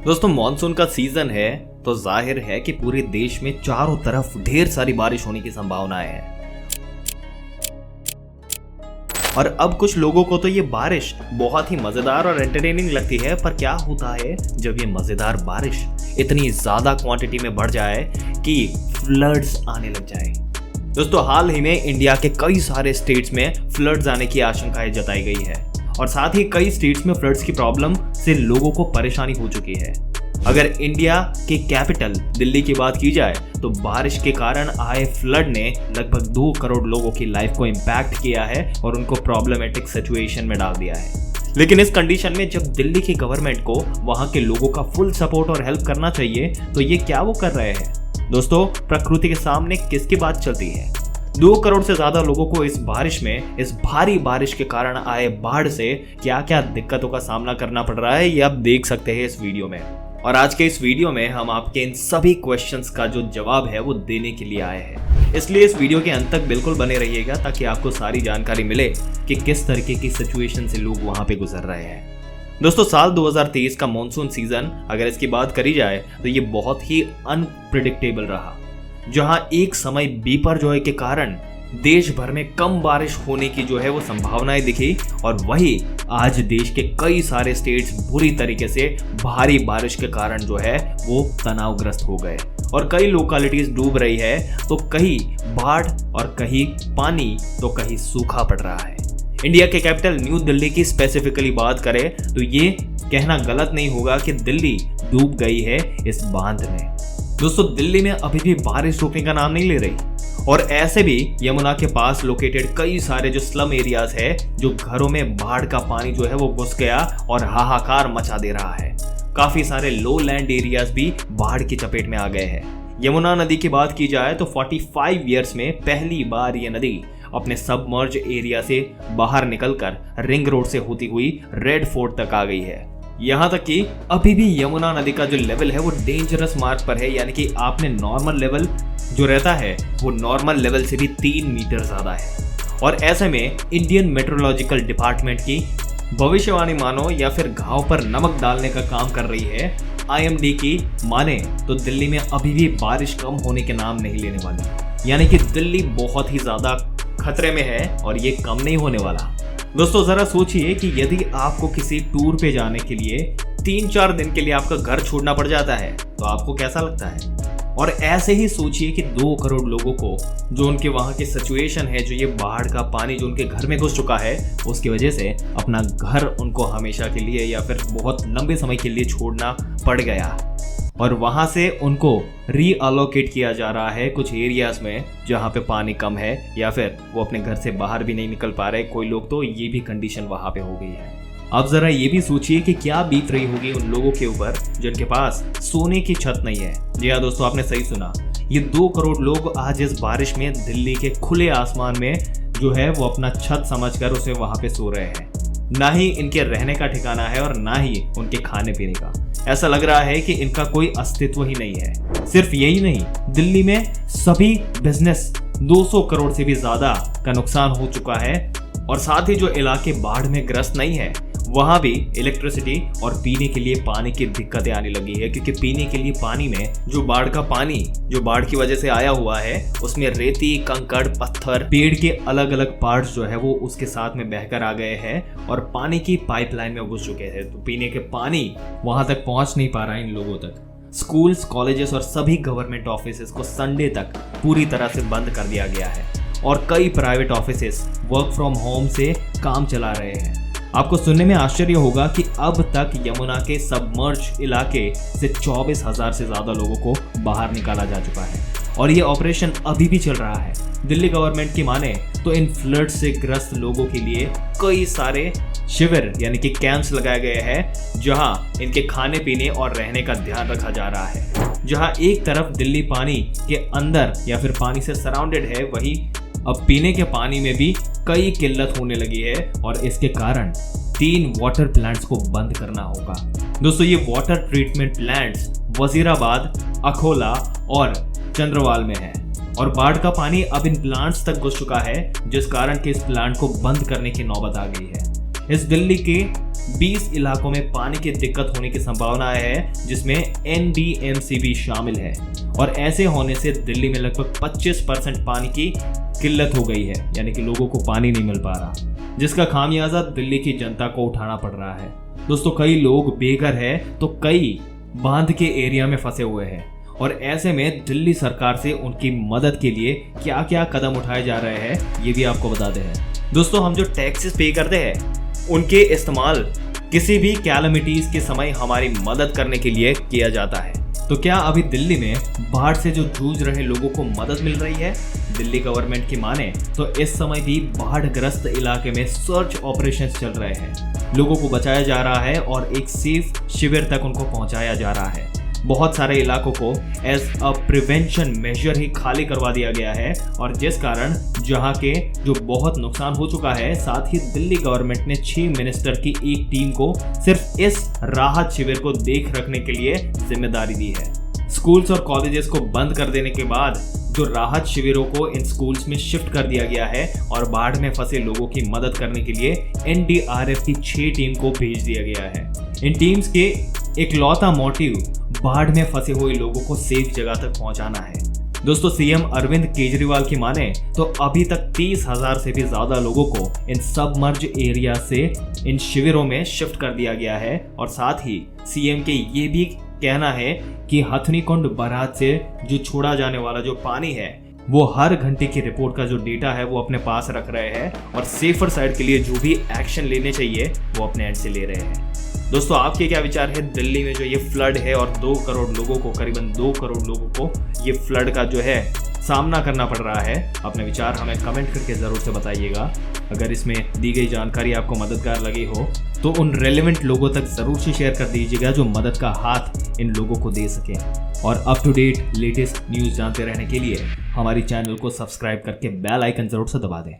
दोस्तों मॉनसून का सीजन है तो जाहिर है कि पूरे देश में चारों तरफ ढेर सारी बारिश होने की संभावनाएं हैं। और अब कुछ लोगों को तो ये बारिश बहुत ही मजेदार और एंटरटेनिंग लगती है, पर क्या होता है जब ये मजेदार बारिश इतनी ज्यादा क्वांटिटी में बढ़ जाए कि फ्लड्स आने लग जाए। दोस्तों हाल ही में इंडिया के कई सारे स्टेट्स में फ्लड्स आने की आशंकाएं जताई गई है और साथ ही कई स्टेट्स में फ्लड्स की प्रॉब्लम से लोगों को परेशानी हो चुकी है। अगर इंडिया के कैपिटल दिल्ली की बात की जाए तो बारिश के कारण आए फ्लड ने लगभग 2 करोड़ लोगों की लाइफ को इम्पैक्ट किया है और उनको प्रॉब्लमेटिक सिचुएशन में डाल दिया है। लेकिन इस कंडीशन में जब दिल्ली की गवर्नमेंट को वहां के लोगों का फुल सपोर्ट और हेल्प करना चाहिए तो ये क्या वो कर रहे हैं? दोस्तों प्रकृति के सामने किसकी बात चलती है? 2 करोड़ से ज्यादा लोगों को इस बारिश में, इस भारी बारिश के कारण आए बाढ़ से क्या क्या दिक्कतों का सामना करना पड़ रहा है ये आप देख सकते हैं इस वीडियो में। और आज के इस वीडियो में हम आपके इन सभी क्वेश्चंस का जो जवाब है वो देने के लिए आए हैं, इसलिए इस वीडियो के अंत तक बिल्कुल बने रहिएगा ताकि आपको सारी जानकारी मिले कि किस तरीके की सिचुएशन से लोग वहां पे गुजर रहे हैं। दोस्तों साल 2023 का मॉनसून सीजन अगर इसकी बात करी जाए तो ये बहुत ही अनप्रिडिक्टेबल रहा, जहां एक समय बिपरजॉय के कारण देश भर में कम बारिश होने की जो है वो संभावनाएं दिखी और वही आज देश के कई सारे स्टेट्स बुरी तरीके से भारी बारिश के कारण जो है वो तनावग्रस्त हो गए और कई लोकेलिटीज डूब रही है, तो कहीं बाढ़ और कहीं पानी तो कहीं सूखा पड़ रहा है। इंडिया के कैपिटल न्यू दिल्ली की स्पेसिफिकली बात करें तो ये कहना गलत नहीं होगा कि दिल्ली डूब गई है इस बांध में। दोस्तों दिल्ली में अभी भी बारिश रुकने का नाम नहीं ले रही और ऐसे भी यमुना के पास लोकेटेड कई सारे जो स्लम एरियाज है, जो घरों में बाढ़ का पानी जो है वो घुस गया और हाहाकार मचा दे रहा है। काफी सारे लो लैंड एरियाज भी बाढ़ की चपेट में आ गए हैं। यमुना नदी की बात की जाए तो 45 ईयर्स में पहली बार ये नदी अपने सबमर्ज एरिया से बाहर निकलकर रिंग रोड से होती हुई रेड फोर्ट तक आ गई है। यहाँ तक कि अभी भी यमुना नदी का जो लेवल है वो डेंजरस मार्क पर है, यानी कि आपने नॉर्मल लेवल जो रहता है वो नॉर्मल लेवल से भी 3 मीटर ज्यादा है। और ऐसे में इंडियन मेट्रोलॉजिकल डिपार्टमेंट की भविष्यवाणी मानो या फिर घाव पर नमक डालने का काम कर रही है, IMD की माने तो दिल्ली में अभी भी बारिश कम होने के नाम नहीं लेने वाली, यानी कि दिल्ली बहुत ही ज्यादा खतरे में है और ये कम नहीं होने वाला। दोस्तों जरा सोचिए कि यदि आपको किसी टूर पे जाने के लिए 3-4 दिन के लिए आपका घर छोड़ना पड़ जाता है तो आपको कैसा लगता है? और ऐसे ही सोचिए कि 2 करोड़ लोगों को जो उनके वहां की सिचुएशन है, जो ये बाढ़ का पानी जो उनके घर में घुस चुका है, उसकी वजह से अपना घर उनको हमेशा के लिए या फिर बहुत लंबे समय के लिए छोड़ना पड़ गया और वहां से उनको रीअलोकेट किया जा रहा है कुछ एरियाज में जहां पे पानी कम है या फिर वो अपने घर से बाहर भी नहीं निकल पा रहे। कोई लोग तो ये भी कंडीशन वहां पे हो गई है। अब जरा ये भी सोचिए कि क्या बीत रही होगी उन लोगों के ऊपर जिनके पास सोने की छत नहीं है। जी हाँ दोस्तों, आपने सही सुना, ये 2 करोड़ लोग आज इस बारिश में दिल्ली के खुले आसमान में जो है वो अपना छत समझकर उसे वहां पे सो रहे हैं। ना ही इनके रहने का ठिकाना है और ना ही उनके खाने पीने का। ऐसा लग रहा है कि इनका कोई अस्तित्व ही नहीं है। सिर्फ यही नहीं, दिल्ली में सभी बिजनेस 200 करोड़ से भी ज्यादा का नुकसान हो चुका है और साथ ही जो इलाके बाढ़ में ग्रस्त नहीं है वहां भी इलेक्ट्रिसिटी और पीने के लिए पानी की दिक्कतें आने लगी है, क्योंकि पीने के लिए पानी में जो बाढ़ का पानी जो बाढ़ की वजह से आया हुआ है उसमें रेती, कंकड़, पत्थर, पेड़ के अलग अलग पार्ट्स जो है वो उसके साथ में बहकर आ गए हैं और पानी की पाइपलाइन में घुस चुके हैं, तो पीने के पानी वहां तक पहुंच नहीं पा रहा है इन लोगों तक। स्कूल्स, कॉलेजेस और सभी गवर्नमेंट ऑफिसेस को संडे तक पूरी तरह से बंद कर दिया गया है और कई private offices work from home से काम चला रहे हैं। आपको सुनने में आश्चर्य होगा कि अब तक यमुना के सबमर्ज इलाके से 24,000 से ज्यादा लोगों को बाहर निकाला जा चुका है और ये ऑपरेशन अभी भी चल रहा है। दिल्ली गवर्नमेंट की माने तो इन फ्लड से ग्रस्त लोगों के लिए कई सारे शिविर यानी कि कैंप्स लगाए गए हैं, जहां इनके खाने पीने और रहने का ध्यान रखा जा रहा है। जहां एक तरफ दिल्ली पानी के अंदर या फिर पानी से सराउंडेड है, वहीं अब पीने के पानी में भी कई किल्लत होने लगी है और इसके कारण 3 वाटर प्लांट्स को बंद करना होगा। दोस्तों ये water treatment plants Wazirabad, Akola और चंद्रवाल में है और बाढ़ का पानी अब इन प्लांट्स तक घुस चुका है, जिस कारण के इस प्लांट को बंद करने की नौबत आ गई है। इस दिल्ली के 20 इलाकों में पानी की दिक्कत होने की संभावना है, जिसमें NDMC भी शामिल है। और ऐसे होने से दिल्ली में लगभग 25% पानी की किल्लत हो गई है, यानी कि लोगों को पानी नहीं मिल पा रहा, जिसका खामियाजा दिल्ली की जनता को उठाना पड़ रहा है। दोस्तों, कई लोग बेघर है तो कई बांध के एरिया में फंसे हुए हैं, और ऐसे में दिल्ली सरकार से उनकी मदद के लिए क्या क्या कदम उठाए जा रहे हैं ये भी आपको बताते हैं। दोस्तों, हम जो टैक्सेस पे करते हैं उनके इस्तेमाल किसी भी कैलामिटीज के समय हमारी मदद करने के लिए किया जाता है। तो क्या अभी दिल्ली में बाढ़ से जो जूझ रहे लोगों को मदद मिल रही है? दिल्ली गवर्नमेंट की माने तो इस समय भी बाढ़ग्रस्त इलाके में सर्च ऑपरेशंस चल रहे हैं। लोगों को बचाया जा रहा है और एक सेफ शिविर तक उनको पहुंचाया जा रहा है। बहुत सारे इलाकों को एज अ प्रिवेंशन मेजर ही खाली करवा दिया गया है, और जिस कारण जहां के जो बहुत नुकसान हो चुका है, साथ ही दिल्ली गवर्नमेंट ने 6 मिनिस्टर की एक टीम को सिर्फ इस राहत शिविर को देख रखने के लिए जिम्मेदारी दी है। स्कूल्स और कॉलेजेस को बंद कर देने के बाद जो राहत शिविरों को इन स्कूल्स में शिफ्ट कर दिया गया है, और बाढ़ में फंसे लोगों की मदद करने के लिए NDRF की 6 टीम को भेज दिया गया है। इन टीम्स के इकलौता मोटिव बाढ़ में फंसे हुए लोगों को सेफ जगह तक पहुंचाना है। दोस्तों, सीएम अरविंद केजरीवाल की माने तो अभी तक 30,000 से भी ज्यादा लोगों को इन सबमर्ज एरिया से इन शिविरों में शिफ्ट कर दिया गया है, और साथ ही सीएम के ये भी कहना है कि हथनीकुंड बराज से जो छोड़ा जाने वाला जो पानी है वो हर घंटे की रिपोर्ट का जो डेटा है वो अपने पास रख रहे हैं, और सेफर साइड के लिए जो भी एक्शन लेने चाहिए वो अपने एंड से ले रहे हैं। दोस्तों, आपके क्या विचार है दिल्ली में जो ये फ्लड है, और 2 करोड़ लोगों को, करीबन 2 करोड़ लोगों को ये फ्लड का जो है सामना करना पड़ रहा है? अपने विचार हमें कमेंट करके ज़रूर से बताइएगा। अगर इसमें दी गई जानकारी आपको मददगार लगी हो तो उन रेलेवेंट लोगों तक ज़रूर से शेयर कर दीजिएगा जो मदद का हाथ इन लोगों को दे सकें। और up to date latest news जानते रहने के लिए हमारी चैनल को सब्सक्राइब करके बेल आइकन ज़रूर से दबा दें।